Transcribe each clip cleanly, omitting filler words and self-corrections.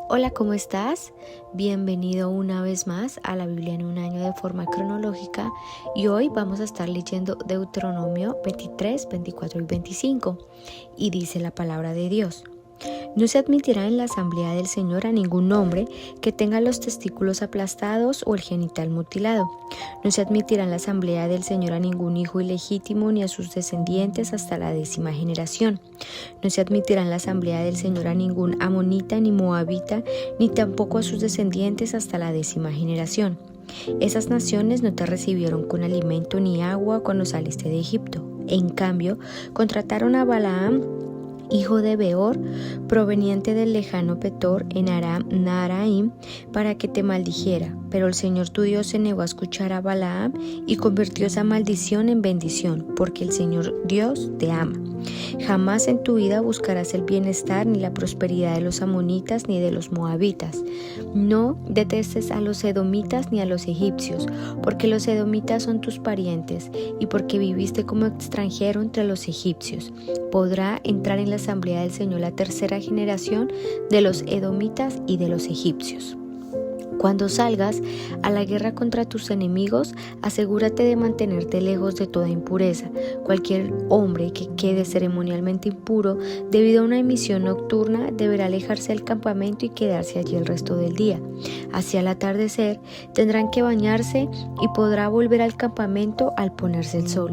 Hola, ¿cómo estás? Bienvenido una vez más a la Biblia en un año de forma cronológica y hoy vamos a estar leyendo Deuteronomio 23, 24 y 25 y dice la palabra de Dios. No se admitirá en la asamblea del Señor a ningún hombre que tenga los testículos aplastados o el genital mutilado. No se admitirá en la asamblea del Señor a ningún hijo ilegítimo ni a sus descendientes hasta la 10ª generación. No se admitirá en la asamblea del Señor a ningún amonita ni moabita, ni tampoco a sus descendientes hasta la 10ª generación. Esas naciones no te recibieron con alimento ni agua cuando saliste de Egipto. En cambio, contrataron a Balaam, hijo de Beor, proveniente del lejano Petor en Aram Naharaim, para que te maldijera. Pero el Señor tu Dios se negó a escuchar a Balaam y convirtió esa maldición en bendición, porque el Señor Dios te ama. Jamás en tu vida buscarás el bienestar ni la prosperidad de los amonitas ni de los moabitas. No detestes a los edomitas ni a los egipcios, porque los edomitas son tus parientes y porque viviste como extranjero entre los egipcios. Podrá entrar en la asamblea del Señor la 3ª generación de los edomitas y de los egipcios. Cuando salgas a la guerra contra tus enemigos, asegúrate de mantenerte lejos de toda impureza. Cualquier hombre que quede ceremonialmente impuro debido a una emisión nocturna deberá alejarse del campamento y quedarse allí el resto del día. Hacia el atardecer tendrán que bañarse y podrá volver al campamento al ponerse el sol.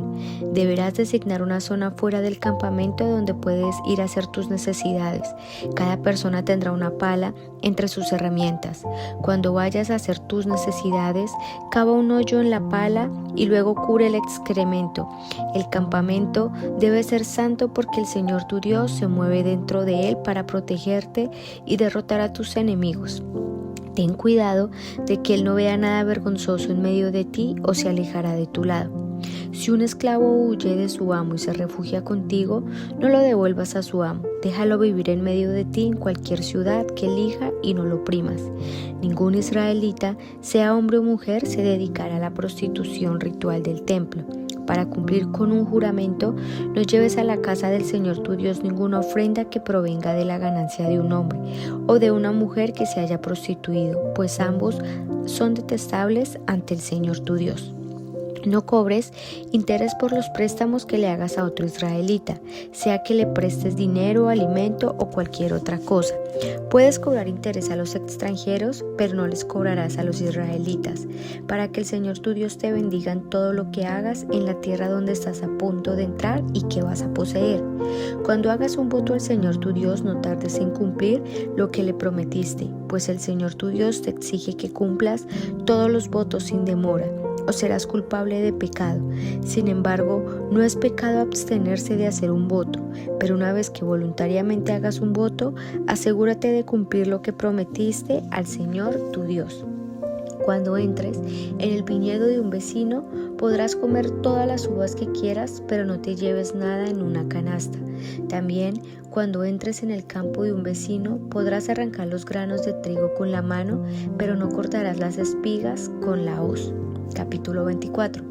Deberás designar una zona fuera del campamento donde puedes ir a hacer tus necesidades. Cada persona tendrá una pala entre sus herramientas. Cuando vayas a hacer tus necesidades, cava un hoyo en la pala y luego cubre el excremento. El campamento debe ser santo porque el Señor tu Dios se mueve dentro de él para protegerte y derrotar a tus enemigos. Ten cuidado de que él no vea nada vergonzoso en medio de ti o se alejará de tu lado. Si un esclavo huye de su amo y se refugia contigo, no lo devuelvas a su amo. Déjalo vivir en medio de ti en cualquier ciudad que elija y no lo oprimas. Ningún israelita, sea hombre o mujer, se dedicará a la prostitución ritual del templo. Para cumplir con un juramento, no lleves a la casa del Señor tu Dios ninguna ofrenda que provenga de la ganancia de un hombre o de una mujer que se haya prostituido, pues ambos son detestables ante el Señor tu Dios. No cobres interés por los préstamos que le hagas a otro israelita, sea que le prestes dinero, alimento o cualquier otra cosa. Puedes cobrar interés a los extranjeros, pero no les cobrarás a los israelitas, para que el Señor tu Dios te bendiga en todo lo que hagas en la tierra donde estás a punto de entrar y que vas a poseer. Cuando hagas un voto al Señor tu Dios, no tardes en cumplir lo que le prometiste, pues el Señor tu Dios te exige que cumplas todos los votos sin demora, o serás culpable de pecado. Sin embargo, no es pecado abstenerse de hacer un voto, pero una vez que voluntariamente hagas un voto, asegúrate de cumplir lo que prometiste al Señor tu Dios. Cuando entres en el viñedo de un vecino, podrás comer todas las uvas que quieras, pero no te lleves nada en una canasta. También, cuando entres en el campo de un vecino, podrás arrancar los granos de trigo con la mano, pero no cortarás las espigas con la hoz. Capítulo 24.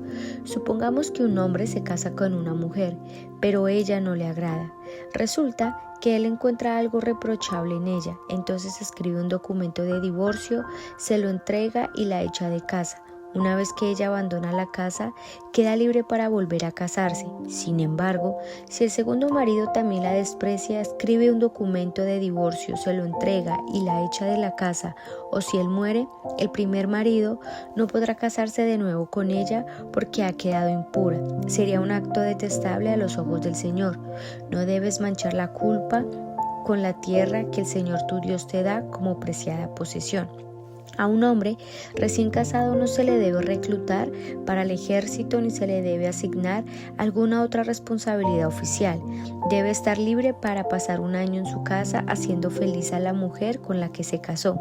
Supongamos que un hombre se casa con una mujer, pero ella no le agrada. Resulta que él encuentra algo reprochable en ella, entonces escribe un documento de divorcio, se lo entrega y la echa de casa. Una vez que ella abandona la casa, queda libre para volver a casarse. Sin embargo, si el segundo marido también la desprecia, escribe un documento de divorcio, se lo entrega y la echa de la casa, o si él muere, el primer marido no podrá casarse de nuevo con ella porque ha quedado impura. Sería un acto detestable a los ojos del Señor. No debes manchar la culpa con la tierra que el Señor tu Dios te da como preciada posesión. A un hombre recién casado no se le debe reclutar para el ejército ni se le debe asignar alguna otra responsabilidad oficial. Debe estar libre para pasar un año en su casa haciendo feliz a la mujer con la que se casó.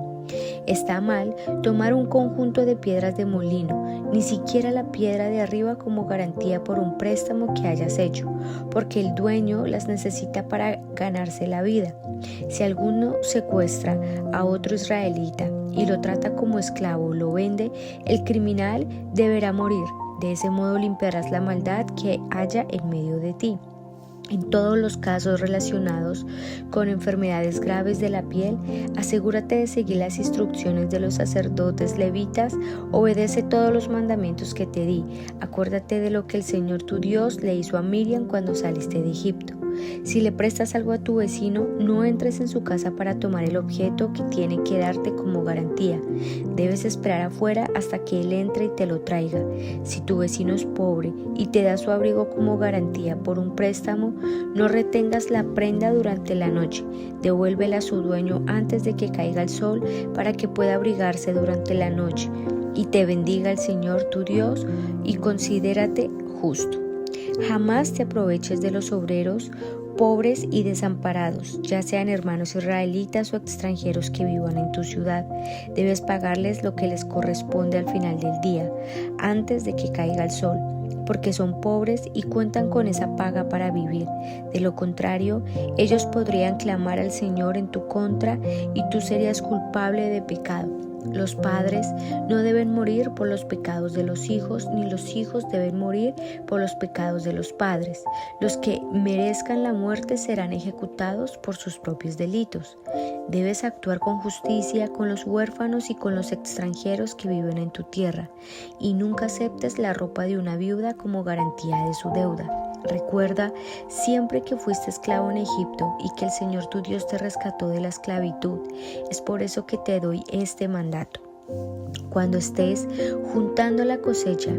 Está mal tomar un conjunto de piedras de molino, ni siquiera la piedra de arriba como garantía por un préstamo que hayas hecho, porque el dueño las necesita para ganarse la vida. Si alguno secuestra a otro israelita y lo trata como esclavo o lo vende, el criminal deberá morir. De ese modo limpiarás la maldad que haya en medio de ti. En todos los casos relacionados con enfermedades graves de la piel, asegúrate de seguir las instrucciones de los sacerdotes levitas, obedece todos los mandamientos que te di. Acuérdate de lo que el Señor tu Dios le hizo a Miriam cuando saliste de Egipto. Si le prestas algo a tu vecino, no entres en su casa para tomar el objeto que tiene que darte como garantía. Debes esperar afuera hasta que él entre y te lo traiga. Si tu vecino es pobre y te da su abrigo como garantía por un préstamo, no retengas la prenda durante la noche. Devuélvela a su dueño antes de que caiga el sol para que pueda abrigarse durante la noche. Y te bendiga el Señor tu Dios y considérate justo. Jamás te aproveches de los obreros pobres y desamparados, ya sean hermanos israelitas o extranjeros que vivan en tu ciudad. Debes pagarles lo que les corresponde al final del día, antes de que caiga el sol, porque son pobres y cuentan con esa paga para vivir. De lo contrario, ellos podrían clamar al Señor en tu contra y tú serías culpable de pecado. Los padres no deben morir por los pecados de los hijos, ni los hijos deben morir por los pecados de los padres. Los que merezcan la muerte serán ejecutados por sus propios delitos. Debes actuar con justicia con los huérfanos y con los extranjeros que viven en tu tierra, y nunca aceptes la ropa de una viuda como garantía de su deuda. Recuerda siempre que fuiste esclavo en Egipto y que el Señor tu Dios te rescató de la esclavitud. Es por eso que te doy este mandato. Cuando estés juntando la cosecha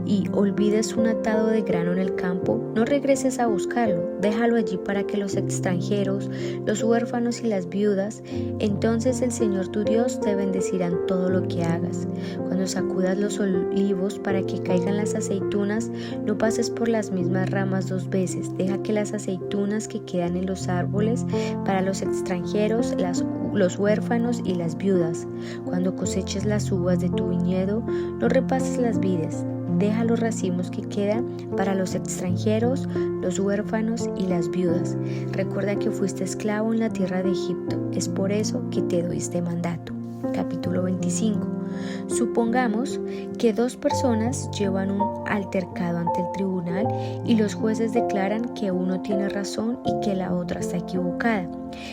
y olvides un atado de grano en el campo, no regreses a buscarlo, déjalo allí para que los extranjeros, los huérfanos y las viudas, entonces el Señor tu Dios te bendecirá en todo lo que hagas. Cuando sacudas los olivos para que caigan las aceitunas, no pases por las mismas ramas 2 veces, deja que las aceitunas que quedan en los árboles para los extranjeros, los huérfanos y las viudas. Cuando coseches las uvas de tu viñedo, no repases las vides, deja los racimos que quedan para los extranjeros, los huérfanos y las viudas. Recuerda que fuiste esclavo en la tierra de Egipto, es por eso que te doy este mandato. Capítulo 25. Supongamos que 2 personas llevan un altercado ante el tribunal y los jueces declaran que uno tiene razón y que la otra está equivocada.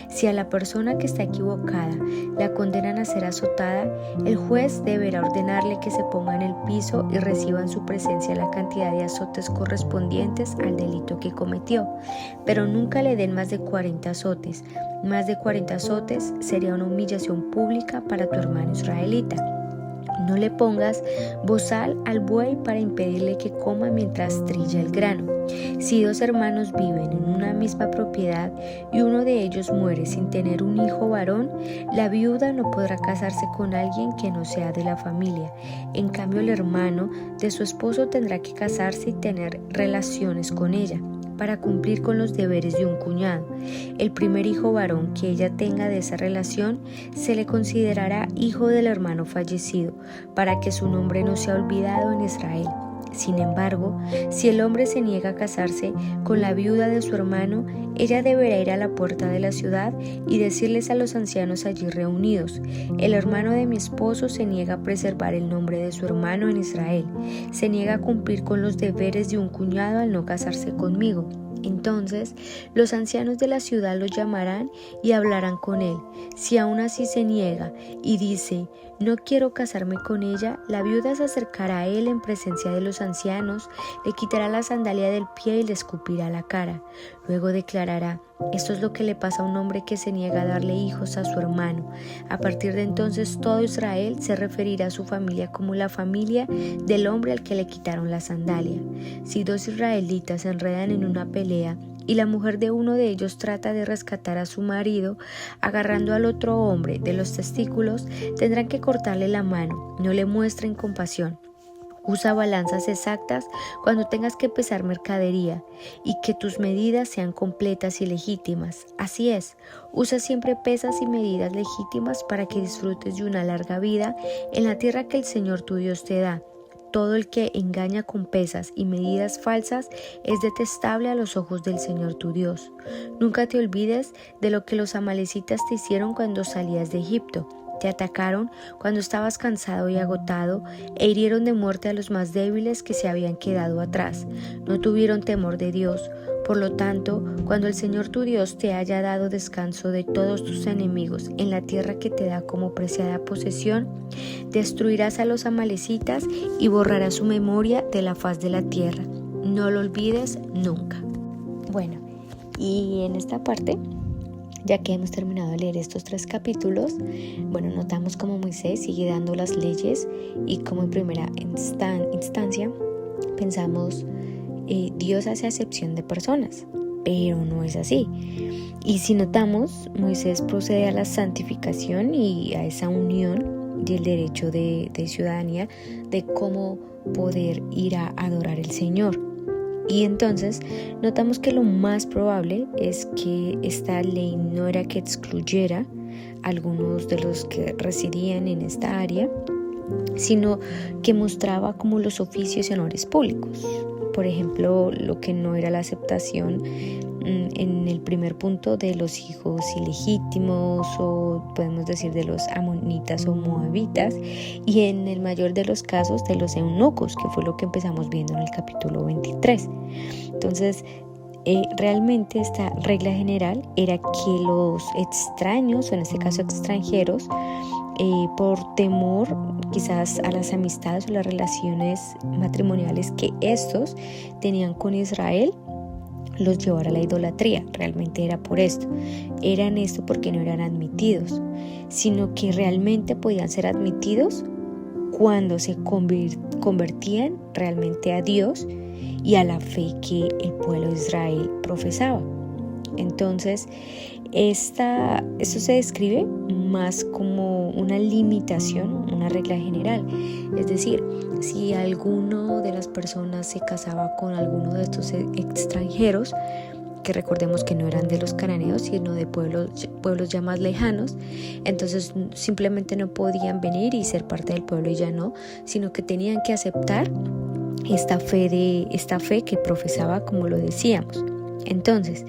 Si a la persona que está equivocada la condenan a ser azotada, el juez deberá ordenarle que se ponga en el piso y reciba en su presencia la cantidad de azotes correspondientes al delito que cometió, pero nunca le den más de 40 azotes. Más de 40 azotes sería una humillación pública para tu hermano israelita. No le pongas bozal al buey para impedirle que coma mientras trilla el grano. Si 2 hermanos viven en una misma propiedad y uno de ellos muere sin tener un hijo varón, la viuda no podrá casarse con alguien que no sea de la familia. En cambio, el hermano de su esposo tendrá que casarse y tener relaciones con ella para cumplir con los deberes de un cuñado. El primer hijo varón que ella tenga de esa relación se le considerará hijo del hermano fallecido, para que su nombre no sea olvidado en Israel. Sin embargo, si el hombre se niega a casarse con la viuda de su hermano, ella deberá ir a la puerta de la ciudad y decirles a los ancianos allí reunidos: el hermano de mi esposo se niega a preservar el nombre de su hermano en Israel, se niega a cumplir con los deberes de un cuñado al no casarse conmigo. Entonces los ancianos de la ciudad lo llamarán y hablarán con él. Si aún así se niega y dice: no quiero casarme con ella, la viuda se acercará a él en presencia de los ancianos, le quitará la sandalia del pie y le escupirá la cara. Luego declarará: esto es lo que le pasa a un hombre que se niega a darle hijos a su hermano. A partir de entonces todo Israel se referirá a su familia como la familia del hombre al que le quitaron la sandalia. Si 2 israelitas se enredan en una pelea y la mujer de uno de ellos trata de rescatar a su marido, agarrando al otro hombre de los testículos, tendrán que cortarle la mano. No le muestren compasión. Usa balanzas exactas cuando tengas que pesar mercadería y que tus medidas sean completas y legítimas. Así es, usa siempre pesas y medidas legítimas para que disfrutes de una larga vida en la tierra que el Señor tu Dios te da. Todo el que engaña con pesas y medidas falsas es detestable a los ojos del Señor tu Dios. Nunca te olvides de lo que los amalecitas te hicieron cuando salías de Egipto. Te atacaron cuando estabas cansado y agotado e hirieron de muerte a los más débiles que se habían quedado atrás. No tuvieron temor de Dios. Por lo tanto, cuando el Señor tu Dios te haya dado descanso de todos tus enemigos en la tierra que te da como preciada posesión, destruirás a los amalecitas y borrarás su memoria de la faz de la tierra. No lo olvides nunca. Bueno, y en esta parte, ya que hemos terminado de leer estos 3 capítulos, notamos cómo Moisés sigue dando las leyes y como en primera instancia pensamos, Dios hace acepción de personas, pero no es así. Y si notamos, Moisés procede a la santificación y a esa unión del derecho de ciudadanía de cómo poder ir a adorar al Señor. Y entonces notamos que lo más probable es que esta ley no era que excluyera a algunos de los que residían en esta área, sino que mostraba como los oficios y honores públicos. Por ejemplo, lo que no era la aceptación en el primer punto de los hijos ilegítimos, o podemos decir de los amonitas o moabitas, y en el mayor de los casos de los eunucos, que fue lo que empezamos viendo en el capítulo 23. Entonces, realmente esta regla general era que los extraños, o en este caso extranjeros, por temor quizás a las amistades o las relaciones matrimoniales que estos tenían con Israel, los llevara a la idolatría. Realmente era por esto. Eran esto porque no eran admitidos, sino que realmente podían ser admitidos cuando se convertían realmente a Dios y a la fe que el pueblo de Israel profesaba. Entonces, esto se describe más como una limitación, una regla general. Es decir, si alguno de las personas se casaba con alguno de estos extranjeros, que recordemos que no eran de los cananeos, sino de pueblos ya más lejanos, entonces simplemente no podían venir y ser parte del pueblo y ya no, sino que tenían que aceptar esta fe que profesaba, como lo decíamos. Entonces,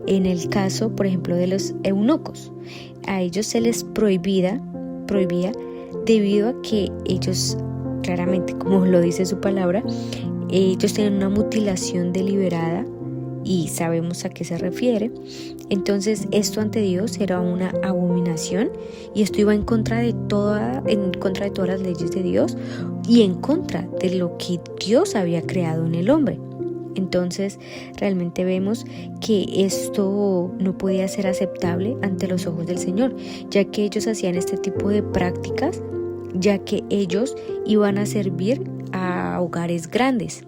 en el caso, por ejemplo, de los eunucos, a ellos se les prohibía debido a que ellos, claramente, como lo dice su palabra, ellos tienen una mutilación deliberada y sabemos a qué se refiere. Entonces, esto ante Dios era una abominación y esto iba en contra de todas las leyes de Dios y en contra de lo que Dios había creado en el hombre. Entonces realmente vemos que esto no podía ser aceptable ante los ojos del Señor, ya que ellos hacían este tipo de prácticas, ya que ellos iban a servir a hogares grandes.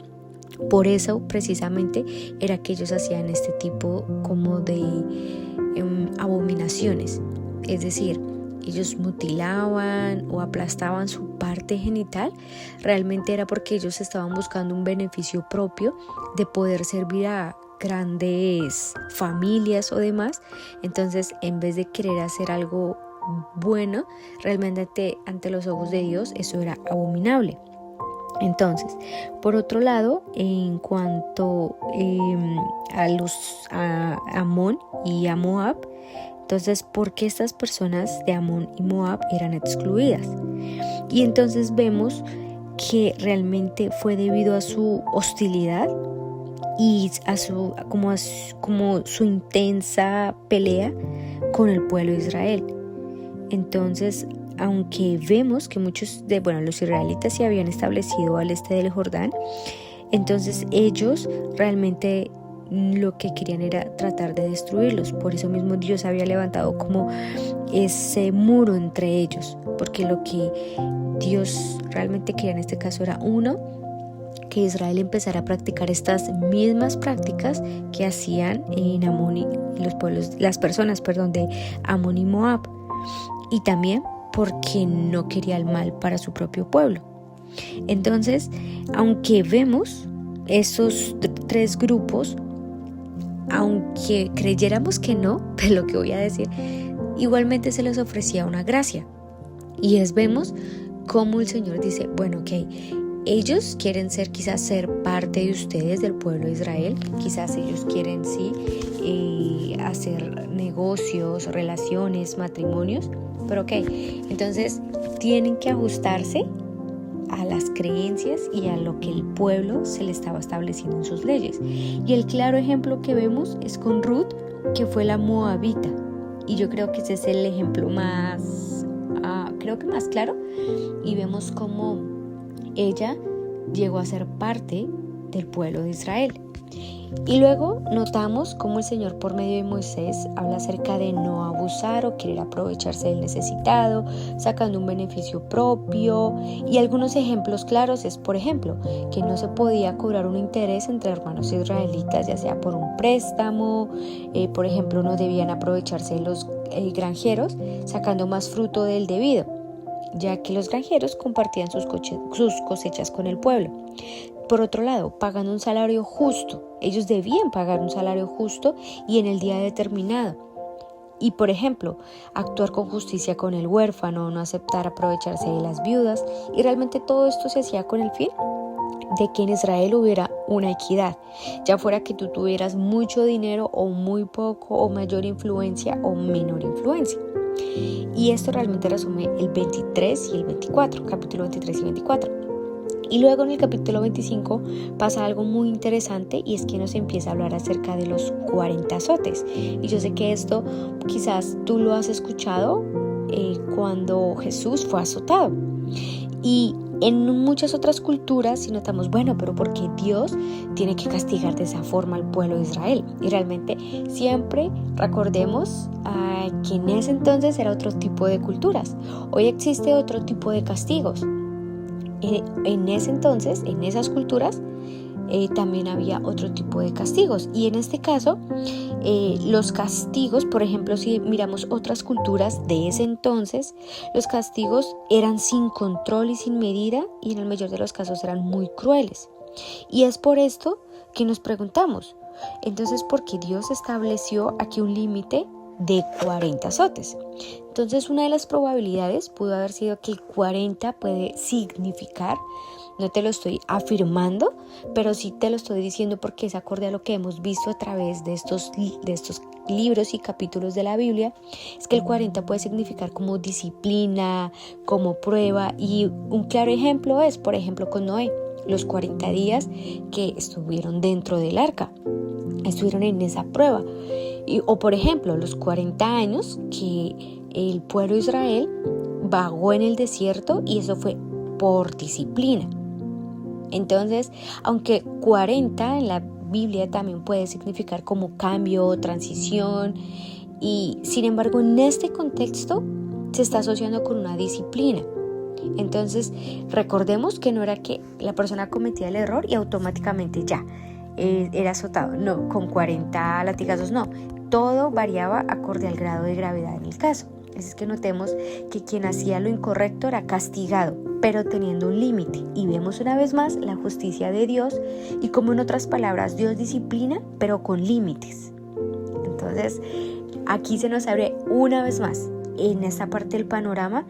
Por eso precisamente era que ellos hacían este tipo como de abominaciones, es decir, ellos mutilaban o aplastaban su parte genital. Realmente era porque ellos estaban buscando un beneficio propio de poder servir a grandes familias o demás. Entonces, en vez de querer hacer algo bueno, realmente ante los ojos de Dios eso era abominable. Entonces, por otro lado, en cuanto a Amón y a Moab, entonces, ¿por qué estas personas de Amón y Moab eran excluidas? Y entonces vemos que realmente fue debido a su hostilidad y a su intensa pelea con el pueblo de Israel. Entonces, aunque vemos que muchos los israelitas se habían establecido al este del Jordán, entonces ellos realmente lo que querían era tratar de destruirlos. Por eso mismo Dios había levantado como ese muro entre ellos, porque lo que Dios realmente quería en este caso era que Israel empezara a practicar estas mismas prácticas que hacían en Amón y las personas de Amón y Moab, y también porque no quería el mal para su propio pueblo. Entonces, aunque vemos esos 3 grupos, aunque creyéramos que no, de lo que voy a decir, igualmente se les ofrecía una gracia. Y vemos cómo el Señor dice, ellos quieren quizás ser parte de ustedes, del pueblo de Israel, quizás ellos quieren hacer negocios, relaciones, matrimonios, pero ok, entonces tienen que ajustarse a las creencias y a lo que el pueblo se le estaba estableciendo en sus leyes. Y el claro ejemplo que vemos es con Ruth, que fue la moabita. Y yo creo que ese es el ejemplo más claro. Y vemos cómo ella llegó a ser parte del pueblo de Israel. Y luego notamos cómo el Señor por medio de Moisés habla acerca de no abusar o querer aprovecharse del necesitado, sacando un beneficio propio. Y algunos ejemplos claros es, por ejemplo, que no se podía cobrar un interés entre hermanos israelitas, ya sea por un préstamo, por ejemplo, no debían aprovecharse de los granjeros, sacando más fruto del debido, ya que los granjeros compartían sus cosechas con el pueblo. Por otro lado, pagando un salario justo. Ellos debían pagar un salario justo y en el día determinado. Y, por ejemplo, actuar con justicia con el huérfano, no aceptar aprovecharse de las viudas. Y realmente todo esto se hacía con el fin de que en Israel hubiera una equidad, ya fuera que tú tuvieras mucho dinero o muy poco, o mayor influencia o menor influencia. Y esto realmente resume el 23 y el 24, capítulo 23 y 24. Y luego en el capítulo 25 pasa algo muy interesante, y es que nos empieza a hablar acerca de los 40 azotes. Y yo sé que esto quizás tú lo has escuchado cuando Jesús fue azotado. Y en muchas otras culturas si notamos, bueno, pero ¿por qué Dios tiene que castigar de esa forma al pueblo de Israel? Y realmente siempre recordemos que en ese entonces era otro tipo de culturas. Hoy existe otro tipo de castigos. En ese entonces, en esas culturas, también había otro tipo de castigos. Y en este caso, los castigos, por ejemplo, si miramos otras culturas de ese entonces, los castigos eran sin control y sin medida, y en el mayor de los casos eran muy crueles. Y es por esto que nos preguntamos, entonces, ¿por qué Dios estableció aquí un límite de 40 azotes? Entonces, una de las probabilidades pudo haber sido que el 40 puede significar, no te lo estoy afirmando, pero sí te lo estoy diciendo porque es acorde a lo que hemos visto a través de estos libros y capítulos de la Biblia, es que el 40 puede significar como disciplina, como prueba. Y un claro ejemplo es, por ejemplo, con Noé, los 40 días que estuvieron dentro del arca, estuvieron en esa prueba. O por ejemplo, los 40 años que el pueblo de Israel vagó en el desierto, y eso fue por disciplina. Entonces, aunque 40 en la Biblia también puede significar como cambio, transición, y sin embargo en este contexto se está asociando con una disciplina. Entonces, recordemos que no era que la persona cometía el error y automáticamente ya era azotado. No, con 40 latigazos no. Todo variaba acorde al grado de gravedad en el caso. Es que notemos que quien hacía lo incorrecto era castigado, pero teniendo un límite. Y vemos una vez más la justicia de Dios, y como en otras palabras, Dios disciplina, pero con límites. Entonces, aquí se nos abre una vez más en esta parte del panorama,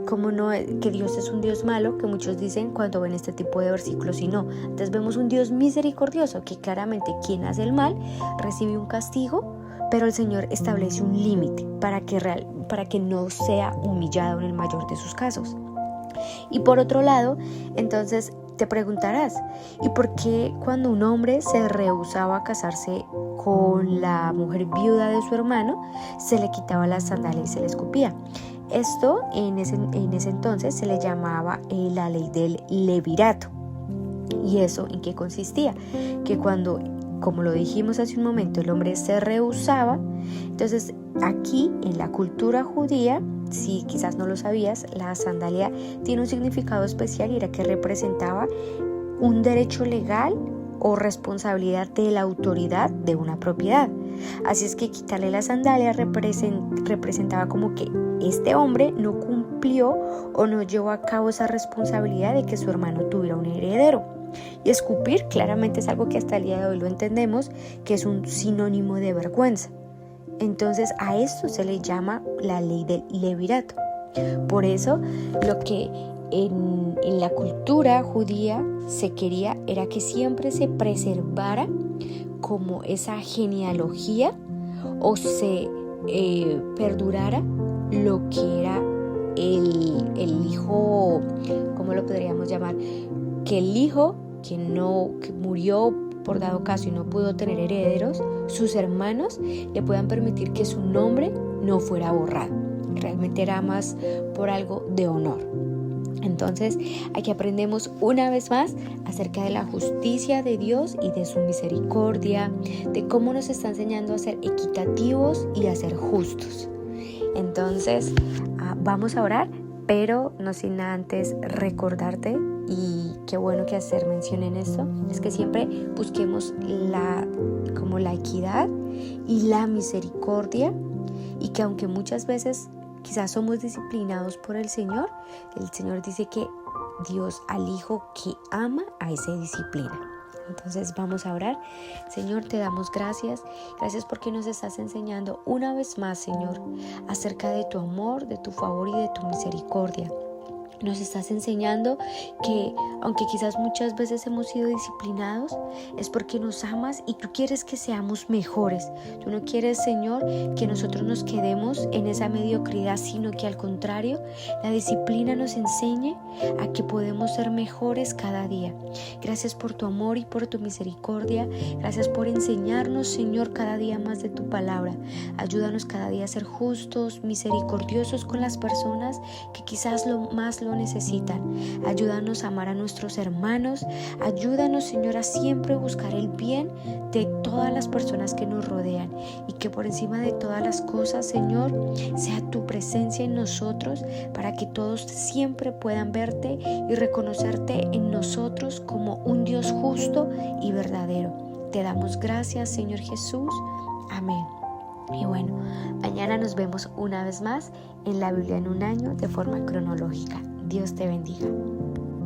como no que Dios es un Dios malo, que muchos dicen cuando ven este tipo de versículos, y no. Entonces vemos un Dios misericordioso, que claramente quien hace el mal recibe un castigo, pero el Señor establece un límite para que no sea humillado en el mayor de sus casos. Y por otro lado, entonces te preguntarás, ¿y por qué cuando un hombre se rehusaba a casarse con la mujer viuda de su hermano, se le quitaba las sandalias y se le escupía? Esto en ese entonces se le llamaba la ley del levirato. ¿Y eso en qué consistía? Que cuando, como lo dijimos hace un momento, el hombre se rehusaba, entonces aquí en la cultura judía, si quizás no lo sabías, la sandalia tiene un significado especial, y era que representaba un derecho legal o responsabilidad de la autoridad de una propiedad. Así es que quitarle la sandalia representaba como que este hombre no cumplió o no llevó a cabo esa responsabilidad de que su hermano tuviera un heredero. Y escupir claramente es algo que hasta el día de hoy lo entendemos, que es un sinónimo de vergüenza. Entonces a esto se le llama la ley del levirato. Por eso lo que en la cultura judía se quería era que siempre se preservara como esa genealogía, o se perdurara lo que era el hijo, ¿cómo lo podríamos llamar? Que el hijo que murió por dado caso y no pudo tener herederos, sus hermanos le puedan permitir que su nombre no fuera borrado. Realmente era más por algo de honor. Entonces, aquí aprendemos una vez más acerca de la justicia de Dios y de su misericordia, de cómo nos está enseñando a ser equitativos y a ser justos. Entonces, vamos a orar, pero no sin antes recordarte, y qué bueno que hacer mención en esto, es que siempre busquemos la equidad y la misericordia, y que aunque muchas veces quizás somos disciplinados por el Señor dice que Dios al hijo que ama a ese disciplina. Entonces vamos a orar. Señor, te damos gracias porque nos estás enseñando una vez más, Señor, acerca de tu amor, de tu favor y de tu misericordia. Nos estás enseñando que aunque quizás muchas veces hemos sido disciplinados, es porque nos amas y tú quieres que seamos mejores. Tú no quieres, Señor, que nosotros nos quedemos en esa mediocridad, sino que al contrario, la disciplina nos enseñe a que podemos ser mejores cada día. Gracias por tu amor y por tu misericordia. Gracias por enseñarnos, Señor, cada día más de tu palabra. Ayúdanos cada día a ser justos, misericordiosos con las personas que quizás lo necesitan. Ayúdanos a amar a nuestros hermanos. Ayúdanos, Señor, a siempre buscar el bien de todas las personas que nos rodean, y que por encima de todas las cosas, Señor, sea tu presencia en nosotros, para que todos siempre puedan verte y reconocerte en nosotros como un Dios justo y verdadero. Te damos gracias, Señor Jesús. Amén. Y bueno, mañana nos vemos una vez más en la Biblia en un año de forma cronológica. Dios te bendiga.